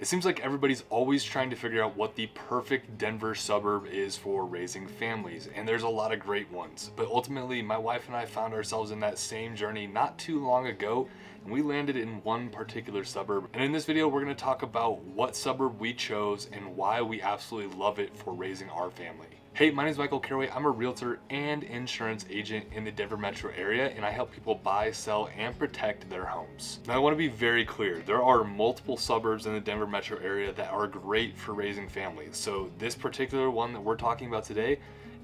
It seems like everybody's always trying to figure out what the perfect Denver suburb is for raising families, and there's a lot of great ones. But ultimately, my wife and I found ourselves in that same journey not too long ago, and we landed in one particular suburb. And in this video, we're going to talk about what suburb we chose and why we absolutely love it for raising our family. Hey, my name is Michael Caraway. I'm a realtor and insurance agent in the Denver metro area, and I help people buy, sell, and protect their homes. Now, I want to be very clear. There are multiple suburbs in the Denver metro area that are great for raising families. So this particular one that we're talking about today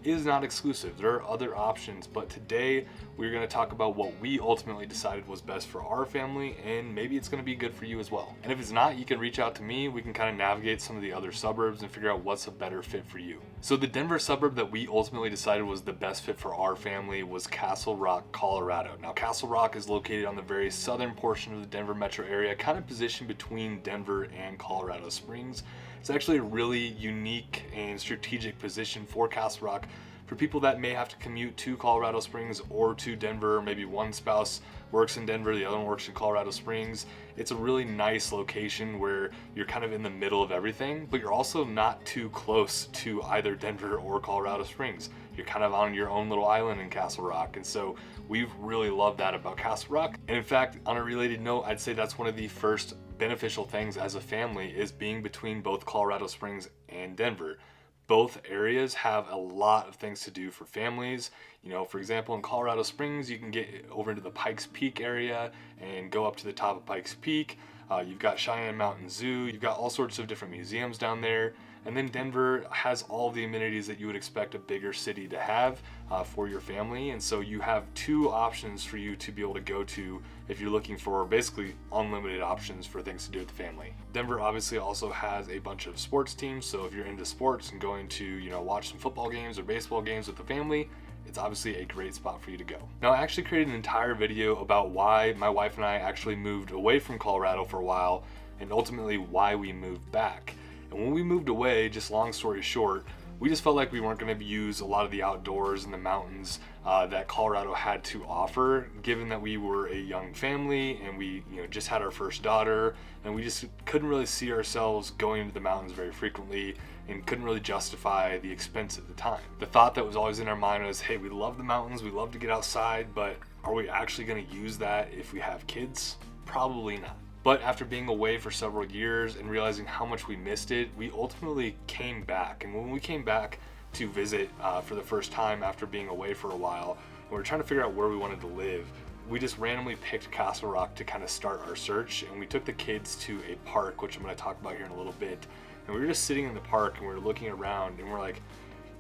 is not exclusive. There are other options, but today we're going to talk about what we ultimately decided was best for our family, and maybe it's going to be good for you as well. And if it's not, you can reach out to me. We can kind of navigate some of the other suburbs and figure out what's a better fit for you. So the Denver suburb that we ultimately decided was the best fit for our family was Castle Rock, Colorado. Now, Castle Rock is located on the very southern portion of the Denver metro area, kind of positioned between Denver and Colorado Springs. It's actually a really unique and strategic position for Castle Rock for people that may have to commute to Colorado Springs or to Denver. Maybe one spouse works in Denver, the other one works in Colorado Springs. It's a really nice location where you're kind of in the middle of everything, but you're also not too close to either Denver or Colorado Springs. You're kind of on your own little island in Castle Rock. And so we've really loved that about Castle Rock. And in fact, on a related note, I'd say that's one of the first beneficial things as a family is being between both Colorado Springs and Denver. Both areas have a lot of things to do for families. You know, for example, in Colorado Springs, you can get over into the Pikes Peak area and go up to the top of Pikes Peak. You've got Cheyenne Mountain Zoo. You've got all sorts of different museums down there. And then Denver has all the amenities that you would expect a bigger city to have for your family. And so you have two options for you to be able to go to if you're looking for basically unlimited options for things to do with the family. Denver obviously also has a bunch of sports teams. So if you're into sports and going to, watch some football games or baseball games with the family, it's obviously a great spot for you to go. Now, I actually created an entire video about why my wife and I actually moved away from Colorado for a while and ultimately why we moved back. And when we moved away, just long story short, we just felt like we weren't going to use a lot of the outdoors and the mountains that Colorado had to offer, given that we were a young family and we just had our first daughter, and we just couldn't really see ourselves going into the mountains very frequently and couldn't really justify the expense at the time. The thought that was always in our mind was, hey, we love the mountains, we love to get outside, but are we actually going to use that if we have kids? Probably not. But after being away for several years and realizing how much we missed it, we ultimately came back. And when we came back to visit for the first time after being away for a while, and we were trying to figure out where we wanted to live, we just randomly picked Castle Rock to kind of start our search. And we took the kids to a park, which I'm going to talk about here in a little bit. And we were just sitting in the park and we were looking around and we're like,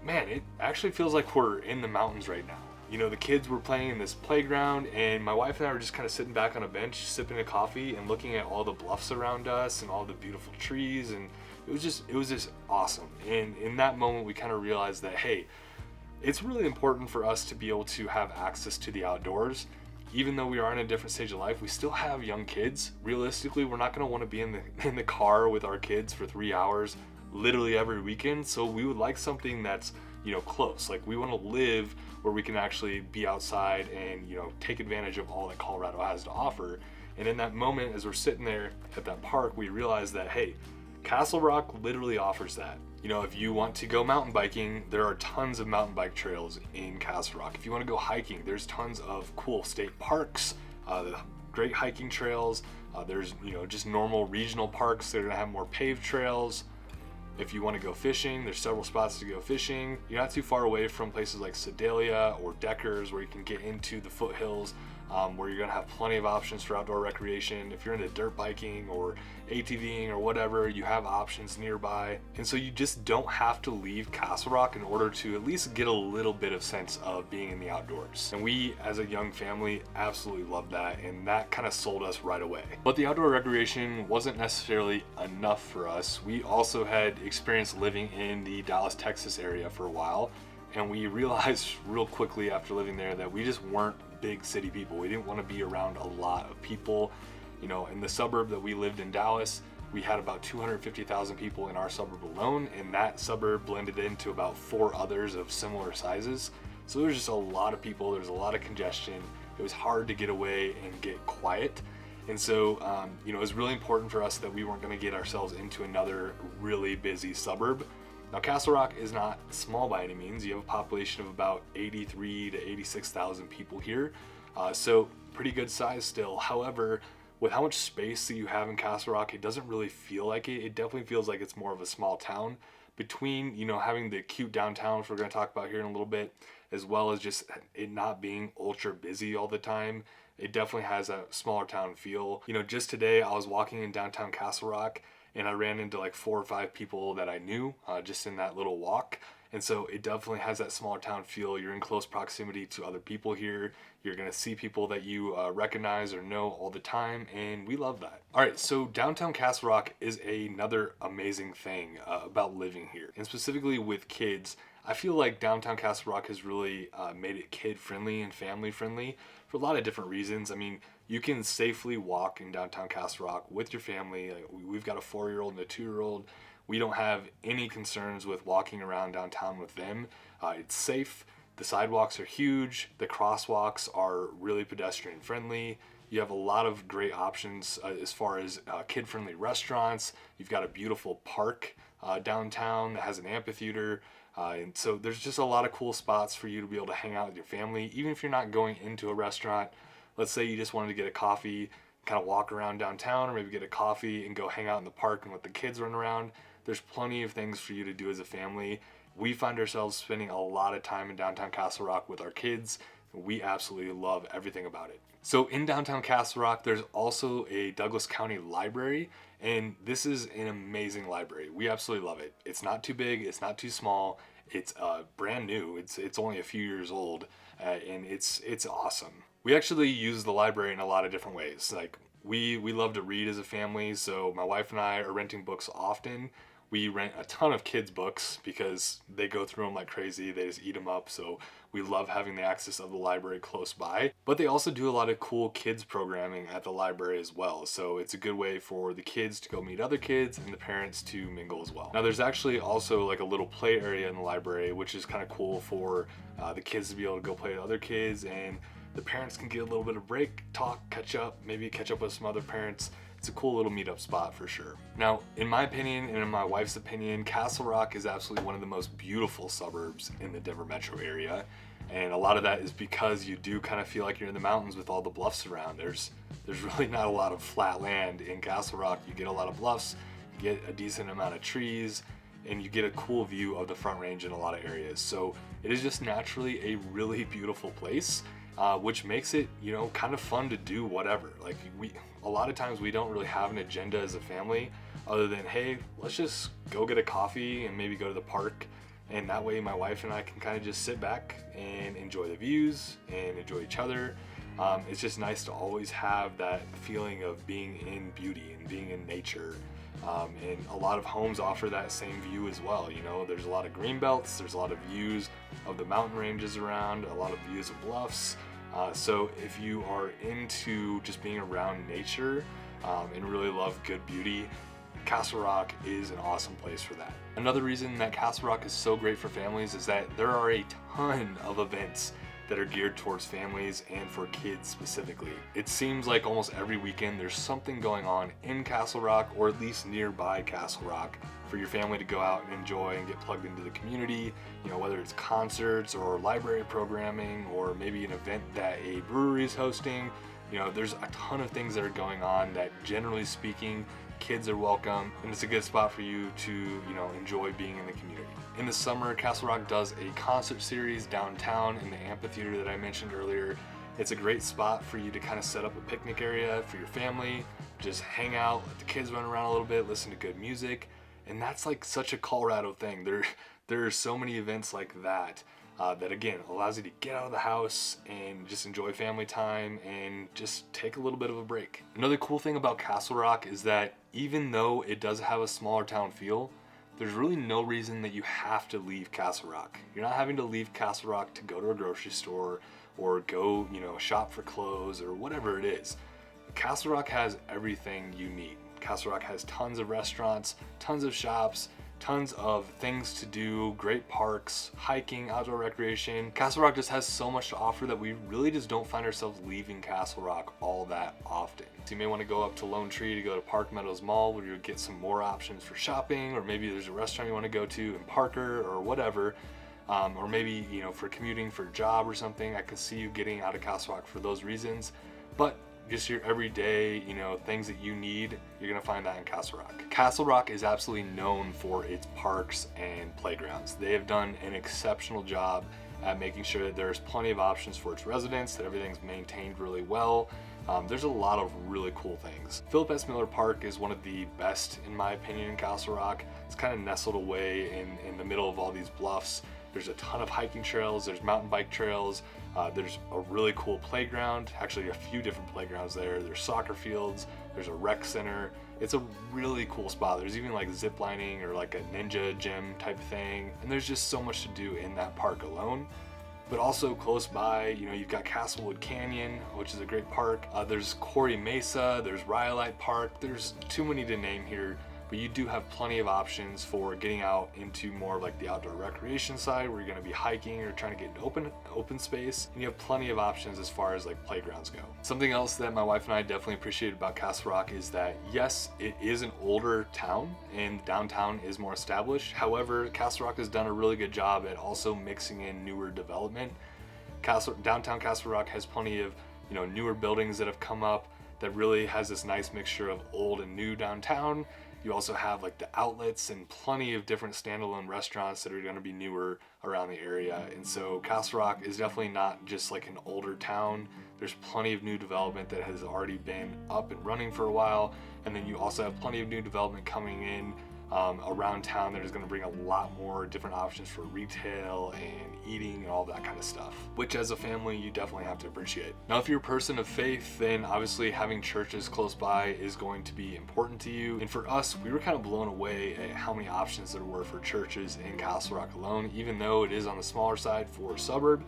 man, it actually feels like we're in the mountains right now. The kids were playing in this playground, and my wife and I were just kind of sitting back on a bench, sipping a coffee and looking at all the bluffs around us and all the beautiful trees. And it was just awesome. And in that moment, we kind of realized that, hey, it's really important for us to be able to have access to the outdoors. Even though we are in a different stage of life, we still have young kids. Realistically, we're not going to want to be in the car with our kids for 3 hours literally every weekend. So we would like something that's close. Like, we want to live where we can actually be outside and take advantage of all that Colorado has to offer. And in that moment, as we're sitting there at that park, we realized that, hey, Castle Rock literally offers that. If you want to go mountain biking, there are tons of mountain bike trails in Castle Rock. If you want to go hiking, there's tons of cool state parks, great hiking trails. There's just normal regional parks that are gonna have more paved trails. If you want to go fishing, there's several spots to go fishing. You're not too far away from places like Sedalia or Deckers, where you can get into the foothills, where you're going to have plenty of options for outdoor recreation. If you're into dirt biking or ATVing or whatever, you have options nearby. And so you just don't have to leave Castle Rock in order to at least get a little bit of sense of being in the outdoors. And we, as a young family, absolutely loved that, and that kind of sold us right away. But the outdoor recreation wasn't necessarily enough for us. We also had experienced living in the Dallas, Texas area for a while, and we realized real quickly after living there that we just weren't big city people. We didn't want to be around a lot of people. In the suburb that we lived in, Dallas, we had about 250,000 people in our suburb alone, and that suburb blended into about 4 others of similar sizes. So there's just a lot of people, there's a lot of congestion. It was hard to get away and get quiet. And so, you know, it was really important for us that we weren't going to get ourselves into another really busy suburb. Now, Castle Rock is not small by any means. You have a population of about 83 to 86,000 people here. So pretty good size still. However, with how much space that you have in Castle Rock, it doesn't really feel like it. It definitely feels like it's more of a small town. Between, you know, having the cute downtown, which we're going to talk about here in a little bit, as well as just it not being ultra busy all the time, it definitely has a smaller town feel. You know, just today I was walking in downtown Castle Rock and I ran into like 4 or 5 people that I knew just in that little walk. And so it definitely has that smaller town feel. You're in close proximity to other people here. You're going to see people that you recognize or know all the time, and we love that. All right, so downtown Castle Rock is another amazing thing about living here, and specifically with kids. I feel like downtown Castle Rock has really made it kid-friendly and family-friendly for a lot of different reasons. I mean, you can safely walk in downtown Castle Rock with your family. We've got a 4-year-old and a 2-year-old. We don't have any concerns with walking around downtown with them. It's safe. The sidewalks are huge. The crosswalks are really pedestrian friendly. You have a lot of great options as far as kid-friendly restaurants. You've got a beautiful park downtown that has an amphitheater. And so there's just a lot of cool spots for you to be able to hang out with your family. Even if you're not going into a restaurant, let's say you just wanted to get a coffee, kind of walk around downtown, or maybe get a coffee and go hang out in the park and let the kids run around. There's plenty of things for you to do as a family. We find ourselves spending a lot of time in downtown Castle Rock with our kids. We absolutely love everything about it. So in downtown Castle Rock, there's also a Douglas County library, and this is an amazing library. We absolutely love it. It's not too big, it's not too small. It's brand new. It's only a few years old, and it's awesome. We actually use the library in a lot of different ways. Like we love to read as a family, so my wife and I are renting books often. We rent a ton of kids' books because they go through them like crazy. They just eat them up. So we love having the access of the library close by. But they also do a lot of cool kids programming at the library as well. So it's a good way for the kids to go meet other kids and the parents to mingle as well. Now there's actually also like a little play area in the library, which is kind of cool for the kids to be able to go play with other kids, and the parents can get a little bit of break, talk, catch up, maybe catch up with some other parents. It's a cool little meetup spot for sure. Now, in my opinion and in my wife's opinion, Castle Rock is absolutely one of the most beautiful suburbs in the Denver metro area. And a lot of that is because you do kind of feel like you're in the mountains with all the bluffs around. There's really not a lot of flat land in Castle Rock. You get a lot of bluffs, you get a decent amount of trees, and you get a cool view of the Front Range in a lot of areas. So it is just naturally a really beautiful place. Which makes it, you know, kind of fun to do whatever. Like a lot of times we don't really have an agenda as a family other than, hey, let's just go get a coffee and maybe go to the park. And that way my wife and I can kind of just sit back and enjoy the views and enjoy each other. It's just nice to always have that feeling of being in beauty and being in nature. And a lot of homes offer that same view as well. You know, there's a lot of green belts, there's a lot of views of the mountain ranges around, a lot of views of bluffs. So if you are into just being around nature and really love good beauty, Castle Rock is an awesome place for that. Another reason that Castle Rock is so great for families is that there are a ton of events that are geared towards families and for kids specifically. It seems like almost every weekend there's something going on in Castle Rock, or at least nearby Castle Rock, for your family to go out and enjoy and get plugged into the community. You know, whether it's concerts or library programming or maybe an event that a brewery is hosting. You know, there's a ton of things that are going on that, generally speaking, kids are welcome, and it's a good spot for you to, you know, enjoy being in the community. In the summer, Castle Rock does a concert series downtown in the amphitheater that I mentioned earlier. It's a great spot for you to kind of set up a picnic area for your family, just hang out, let the kids run around a little bit, listen to good music. And that's like such a Colorado thing. There are so many events like that that again allows you to get out of the house and just enjoy family time and just take a little bit of a break. Another cool thing about Castle Rock is that even though it does have a smaller town feel, there's really no reason that you have to leave Castle Rock. You're not having to leave Castle Rock to go to a grocery store or go, you know, shop for clothes or whatever it is. Castle Rock has everything you need. Castle Rock has tons of restaurants, tons of shops, tons of things to do, great parks, hiking, outdoor recreation. Castle Rock just has so much to offer that we really just don't find ourselves leaving Castle Rock all that often. So you may want to go up to Lone Tree to go to Park Meadows Mall, where you'll get some more options for shopping, or maybe there's a restaurant you want to go to in Parker or whatever. Or maybe, you know, for commuting for a job or something. I can see you getting out of Castle Rock for those reasons. But just your everyday, you know, things that you need, you're gonna find that in Castle Rock. Castle Rock is absolutely known for its parks and playgrounds. They have done an exceptional job at making sure that there's plenty of options for its residents, that everything's maintained really well. There's a lot of really cool things. Philip S. Miller Park is one of the best, in my opinion, in Castle Rock. It's kind of nestled away in the middle of all these bluffs. There's a ton of hiking trails, there's mountain bike trails, there's a really cool playground, actually a few different playgrounds there. There's soccer fields, there's a rec center. It's a really cool spot. There's even like zip lining or like a ninja gym type thing. And there's just so much to do in that park alone. But also close by, you know, you've got Castlewood Canyon, which is a great park. There's Quarry Mesa, there's Rhyolite Park. There's too many to name here, but you do have plenty of options for getting out into more like the outdoor recreation side, where you're going to be hiking or trying to get into open space. And you have plenty of options as far as like playgrounds go. Something else that my wife and I definitely appreciate about Castle Rock is that, yes, it is an older town and downtown is more established. However, Castle Rock has done a really good job at also mixing in newer development. Downtown Castle Rock has plenty of, you know, newer buildings that have come up that really has this nice mixture of old and new downtown. You also have like the outlets and plenty of different standalone restaurants that are going to be newer around the area. And so Castle Rock is definitely not just like an older town. There's plenty of new development that has already been up and running for a while. And then you also have plenty of new development coming in around town that is going to bring a lot more different options for retail and eating and all that kind of stuff, which as a family you definitely have to appreciate. Now, if you're a person of faith, then obviously having churches close by is going to be important to you. And for us, we were kind of blown away at how many options there were for churches in Castle Rock alone. Even though it is on the smaller side for Suburb,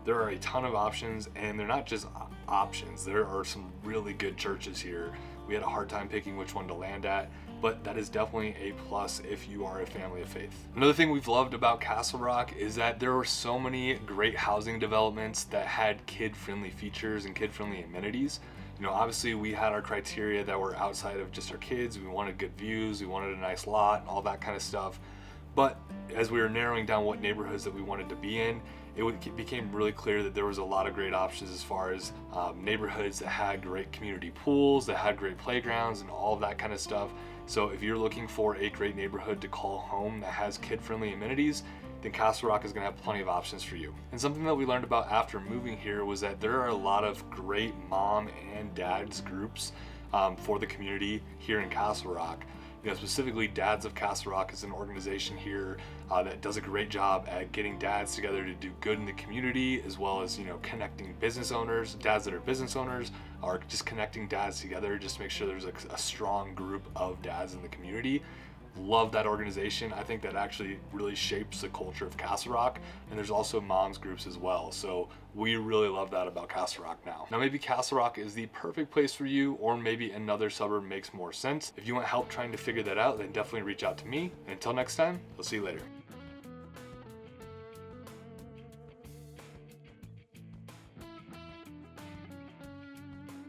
there are a ton of options, and they're not just options. There are some really good churches here. We had a hard time picking which one to land at, but that is definitely a plus if you are a family of faith. Another thing we've loved about Castle Rock is that there were so many great housing developments that had kid-friendly features and kid-friendly amenities. You know, obviously we had our criteria that were outside of just our kids. We wanted good views, we wanted a nice lot, and all that kind of stuff. But as we were narrowing down what neighborhoods that we wanted to be in, it became really clear that there was a lot of great options as far as neighborhoods that had great community pools, that had great playgrounds, and all of that kind of stuff. So if you're looking for a great neighborhood to call home that has kid-friendly amenities, then Castle Rock is going to have plenty of options for you. And something that we learned about after moving here was that there are a lot of great mom and dad's groups for the community here in Castle Rock. You know, specifically Dads of Castle Rock is an organization here that does a great job at getting dads together to do good in the community, as well as, you know, connecting business owners, dads that are business owners, or just connecting dads together just to make sure there's a strong group of dads in the community. Love that organization. I think that actually really shapes the culture of Castle Rock, and there's also moms groups as well. So we really love that about Castle Rock now. Now maybe Castle Rock is the perfect place for you, or maybe another suburb makes more sense. If you want help trying to figure that out, then definitely reach out to me. And until next time, I'll see you later.